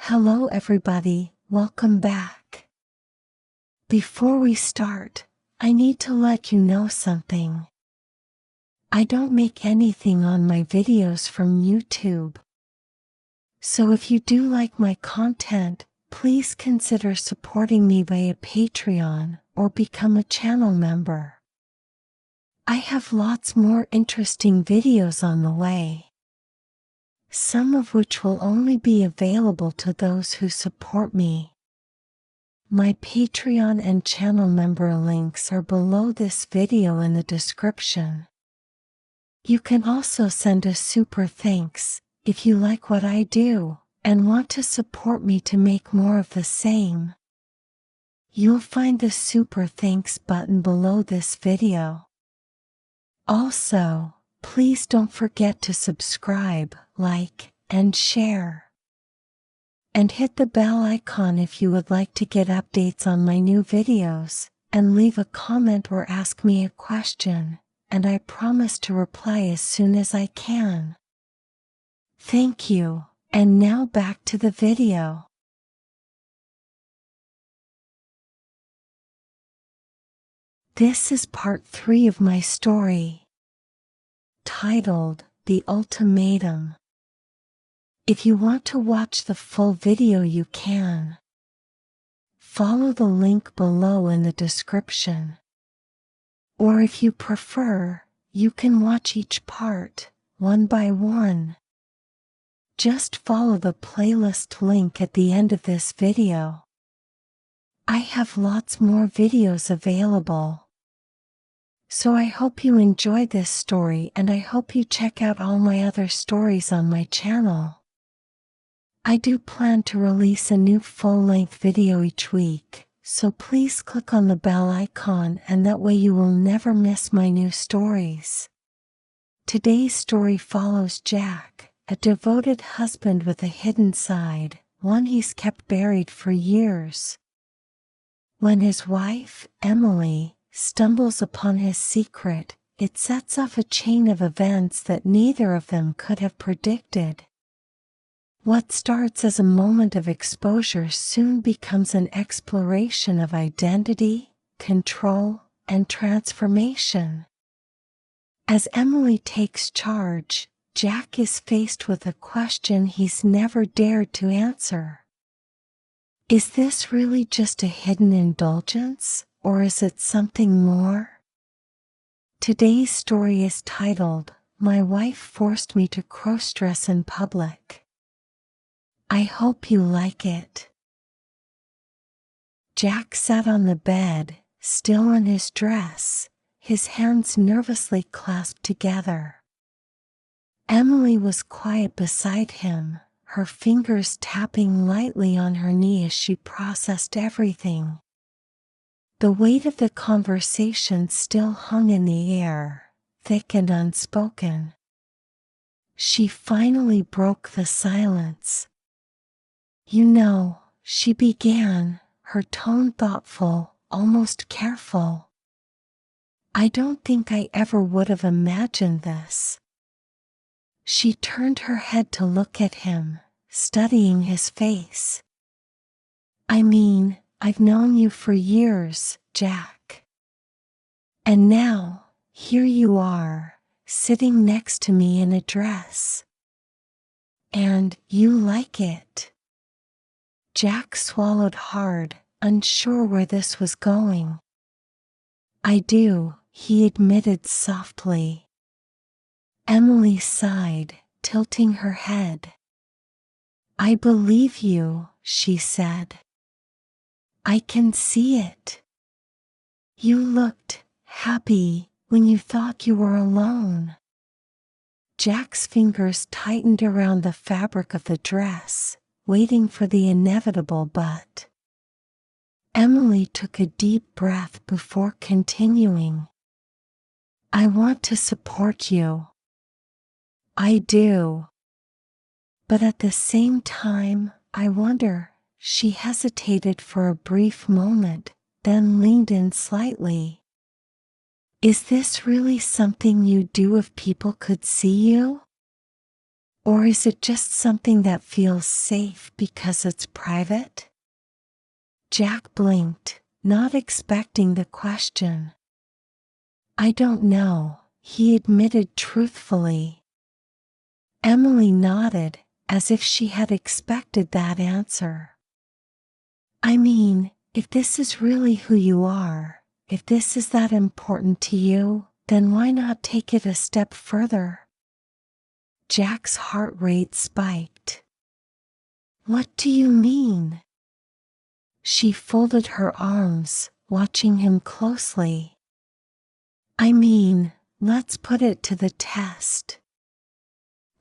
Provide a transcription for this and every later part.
Hello everybody, welcome back. Before we start, I need to let you know something. I don't make anything on my videos from YouTube. So if you do like my content, please consider supporting me via Patreon or become a channel member. I have lots more interesting videos on the way, some of which will only be available to those who support me. My Patreon and channel member links are below this video in the description. You can also send a super thanks if you like what I do and want to support me to make more of the same. You'll find the super thanks button below this video. Also, please don't forget to subscribe, like, and share. And hit the bell icon if you would like to get updates on my new videos, and leave a comment or ask me a question, and I promise to reply as soon as I can. Thank you, and now back to the video. This is part 3 of my story, titled, The Ultimatum. If you want to watch the full video you can. Follow the link below in the description. Or if you prefer, you can watch each part, one by one. Just follow the playlist link at the end of this video. I have lots more videos available. So I hope you enjoyed this story and I hope you check out all my other stories on my channel. I do plan to release a new full-length video each week, so please click on the bell icon and that way you will never miss my new stories. Today's story follows Jack, a devoted husband with a hidden side, one he's kept buried for years. When his wife, Emily, stumbles upon his secret, it sets off a chain of events that neither of them could have predicted. What starts as a moment of exposure soon becomes an exploration of identity, control, and transformation. As Emily takes charge, Jack is faced with a question he's never dared to answer. Is this really just a hidden indulgence, or is it something more? Today's story is titled, My Wife Forced Me to Crossdress in Public. I hope you like it. Jack sat on the bed, still in his dress, his hands nervously clasped together. Emily was quiet beside him, her fingers tapping lightly on her knee as she processed everything. The weight of the conversation still hung in the air, thick and unspoken. She finally broke the silence. You know, she began, her tone thoughtful, almost careful. I don't think I ever would have imagined this. She turned her head to look at him, studying his face. I mean, I've known you for years, Jack. And now, here you are, sitting next to me in a dress. And you like it. Jack swallowed hard, unsure where this was going. I do, he admitted softly. Emily sighed, tilting her head. I believe you, she said. I can see it. You looked happy when you thought you were alone. Jack's fingers tightened around the fabric of the dress, waiting for the inevitable but. Emily took a deep breath before continuing. I want to support you. I do. But at the same time, I wonder. She hesitated for a brief moment, then leaned in slightly. Is this really something you'd do if people could see you? Or is it just something that feels safe because it's private? Jack blinked, not expecting the question. I don't know, he admitted truthfully. Emily nodded, as if she had expected that answer. I mean, if this is really who you are, if this is that important to you, then why not take it a step further? Jack's heart rate spiked. What do you mean? She folded her arms, watching him closely. I mean, let's put it to the test.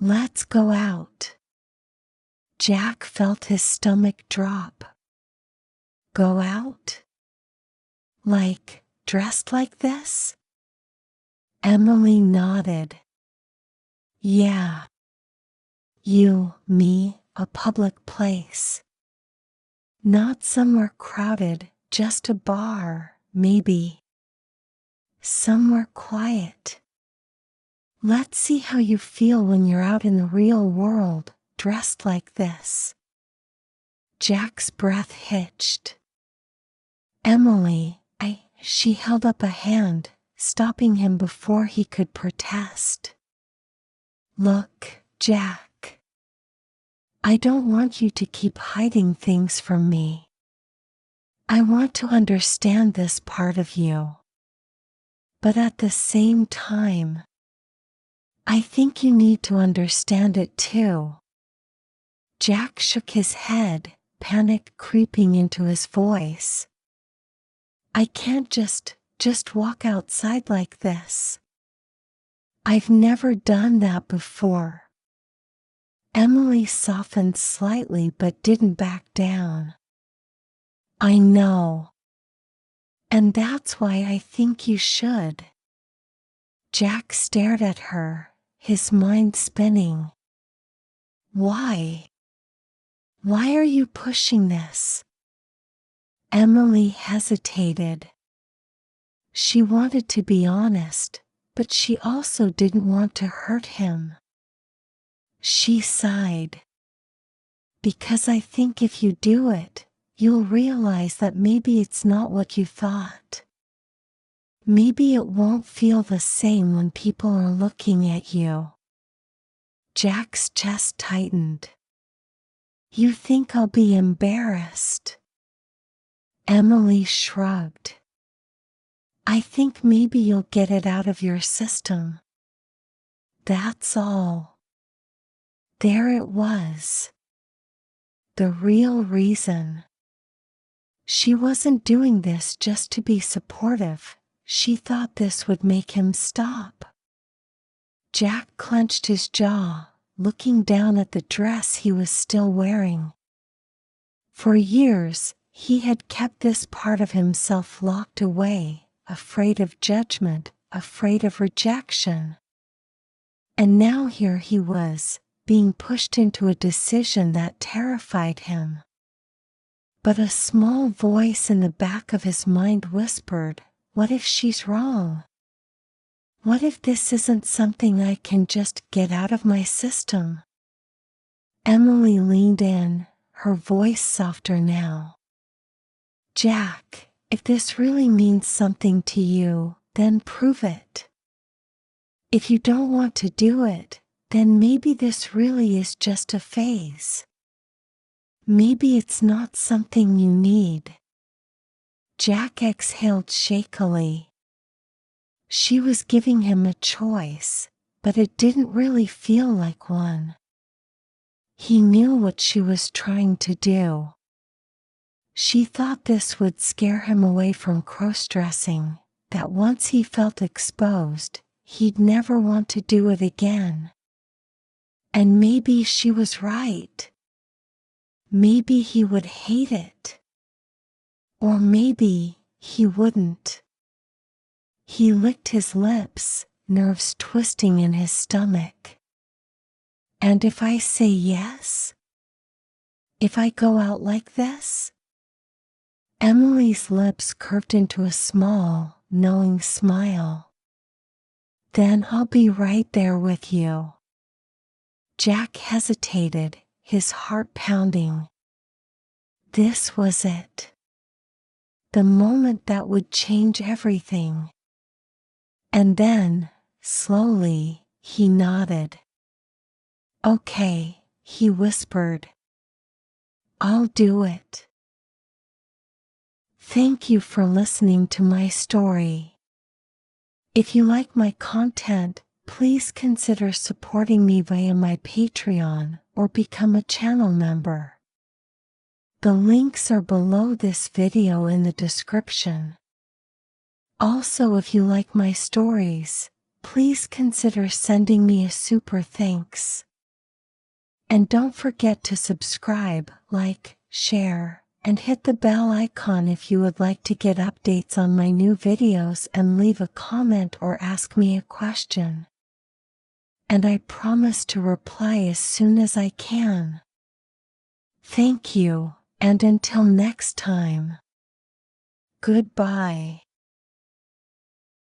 Let's go out. Jack felt his stomach drop. Go out? Like, dressed like this? Emily nodded. Yeah. You, me, a public place. Not somewhere crowded, just a bar, maybe. Somewhere quiet. Let's see how you feel when you're out in the real world, dressed like this. Jack's breath hitched. Emily, she held up a hand, stopping him before he could protest. Look, Jack. I don't want you to keep hiding things from me. I want to understand this part of you. But at the same time, I think you need to understand it too. Jack shook his head, panic creeping into his voice. I can't just walk outside like this. I've never done that before. Emily softened slightly but didn't back down. I know. And that's why I think you should. Jack stared at her, his mind spinning. Why? Why are you pushing this? Emily hesitated. She wanted to be honest, but she also didn't want to hurt him. She sighed. Because I think if you do it, you'll realize that maybe it's not what you thought. Maybe it won't feel the same when people are looking at you. Jack's chest tightened. You think I'll be embarrassed? Emily shrugged. I think maybe you'll get it out of your system. That's all. There it was. The real reason. She wasn't doing this just to be supportive. She thought this would make him stop. Jack clenched his jaw, looking down at the dress he was still wearing. For years, he had kept this part of himself locked away, afraid of judgment, afraid of rejection. And now here he was, being pushed into a decision that terrified him. But a small voice in the back of his mind whispered, what if she's wrong? What if this isn't something I can just get out of my system? Emily leaned in, her voice softer now. Jack, if this really means something to you, then prove it. If you don't want to do it, then maybe this really is just a phase. Maybe it's not something you need. Jack exhaled shakily. She was giving him a choice, but it didn't really feel like one. He knew what she was trying to do. She thought this would scare him away from crossdressing, that once he felt exposed, he'd never want to do it again. And maybe she was right. Maybe he would hate it. Or maybe he wouldn't. He licked his lips, nerves twisting in his stomach. And if I say yes? If I go out like this? Emily's lips curved into a small, knowing smile. Then I'll be right there with you. Jack hesitated, his heart pounding. This was it. The moment that would change everything. And then, slowly, he nodded. Okay, he whispered. I'll do it. Thank you for listening to my story. If you like my content, please consider supporting me via my Patreon or become a channel member. The links are below this video in the description. Also, if you like my stories, please consider sending me a super thanks. And don't forget to subscribe, like, share, and hit the bell icon if you would like to get updates on my new videos, and leave a comment or ask me a question. And I promise to reply as soon as I can. Thank you, and until next time. Goodbye.